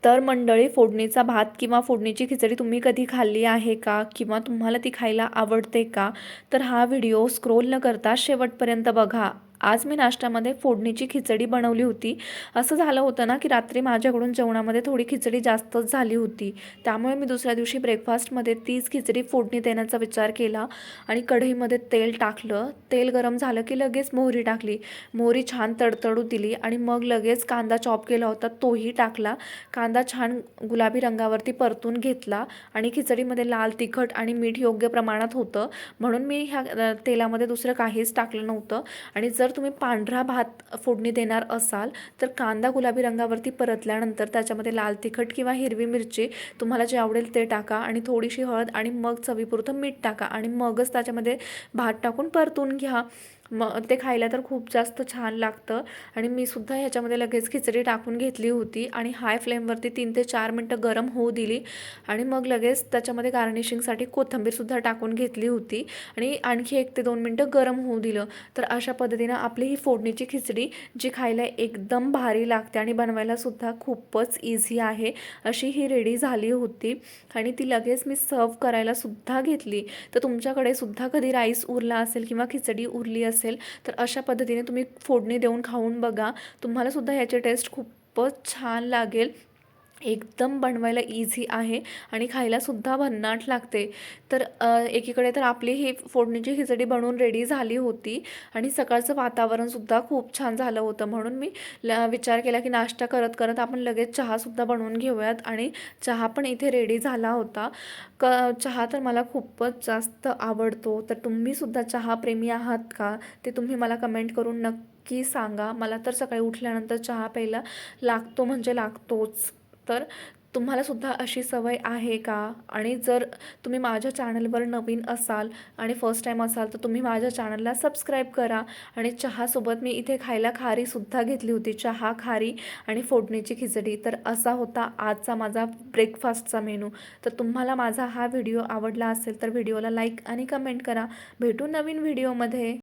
तर मंडळी, फोडणीचा भात किंवा फोडणीची खिचडी तुम्ही कधी खाल्ली आहे का? किंवा तुम्हाला ती खायला आवडते का? तर हा व्हिडिओ स्क्रोल न करता शेवटपर्यंत बघा. आज मी नाश्त्यामध्ये फोडणीची खिचडी बनवली होती. असं झालं होतं ना, की रात्री माझ्याकडून जेवणामध्ये थोडी खिचडी जास्तच झाली होती. त्यामुळे मी दुसऱ्या दिवशी ब्रेकफास्टमध्ये तीच खिचडी फोडणी देण्याचा विचार केला आणि कढईमध्ये तेल टाकलं. तेल गरम झालं की लगेच मोहरी टाकली. मोहरी छान तडतडू दिली आणि मग लगेच कांदा चॉप केला होता तोही टाकला. कांदा छान गुलाबी रंगावरती परतून घेतला आणि खिचडीमध्ये लाल तिखट आणि मीठ योग्य प्रमाणात होतं, म्हणून मी ह्या तेलामध्ये दुसरं काहीच टाकलं नव्हतं. आणि जर तुम्ही पांढरा भात फोडणी देणार असाल तर कांदा गुलाबी रंगावरती परतल्यानंतर त्याच्यामध्ये लाल तिखट किंवा हिरवी मिरची तुम्हाला जे आवडेल ते टाका आणि थोडीशी हळद आणि मग चवीपुरतं मीठ टाका आणि मगच त्याच्यामध्ये भात टाकून परतून घ्या. मग ते खायला तर खूप जास्त छान लागतं. आणि मी सुद्धा ह्याच्यामध्ये लगेच खिचडी टाकून घेतली होती आणि हाय फ्लेमवरती 3 ते 4 मिनटं गरम होऊ दिली आणि मग लगेच त्याच्यामध्ये गार्निशिंगसाठी कोथिंबीरसुद्धा टाकून घेतली होती आणि आणखी 1 ते 2 मिनटं गरम होऊ दिलं. तर अशा पद्धतीनं आपली ही फोडणीची खिचडी जी खायला एकदम भारी लागते आणि बनवायलासुद्धा खूपच इझी आहे, अशी ही रेडी झाली होती आणि ती लगेच मी सर्व करायलासुद्धा घेतली. तर तुमच्याकडे सुद्धा कधी राईस उरला असेल किंवा खिचडी उरली असेल तर अशा पद्धतीने तुम्ही फोडणी देऊन खाऊन बघा. तुम्हाला सुद्धा ह्याची टेस्ट खूपच छान लागेल. एकदम बनवायला इझी आहे आणि खायलासुद्धा भन्नाट लागते. तर एकीकडे तर आपली ही फोडणीची खिचडी बनवून रेडी झाली होती आणि सकाळचं वातावरणसुद्धा खूप छान झालं होतं, म्हणून मी विचार केला की नाश्ता करत करत आपण लगेच चहासुद्धा बनवून घेऊयात आणि चहा पण इथे रेडी झाला होता. चहा तर मला खूपच जास्त आवडतो. तर तुम्हीसुद्धा चहाप्रेमी आहात का? ते तुम्ही मला कमेंट करून नक्की सांगा. मला तर सकाळी उठल्यानंतर चहा प्यायला लागतो म्हणजे लागतोच. तर तुम्हालासुद्धा अशी सवय आहे का? आणि जर तुम्ही माझ्या चॅनलवर नवीन असाल आणि फर्स्ट टाईम असाल तर तुम्ही माझ्या चॅनलला सबस्क्राईब करा. आणि चहासोबत मी इथे खायला खारीसुद्धा घेतली होती. चहा, खारी आणि फोडणीची खिचडी. तर असा होता आजचा माझा ब्रेकफास्टचा मेनू. तर तुम्हाला माझा हा व्हिडिओ आवडला असेल तर व्हिडिओला लाईक आणि कमेंट करा. भेटू नवीन व्हिडिओमध्ये.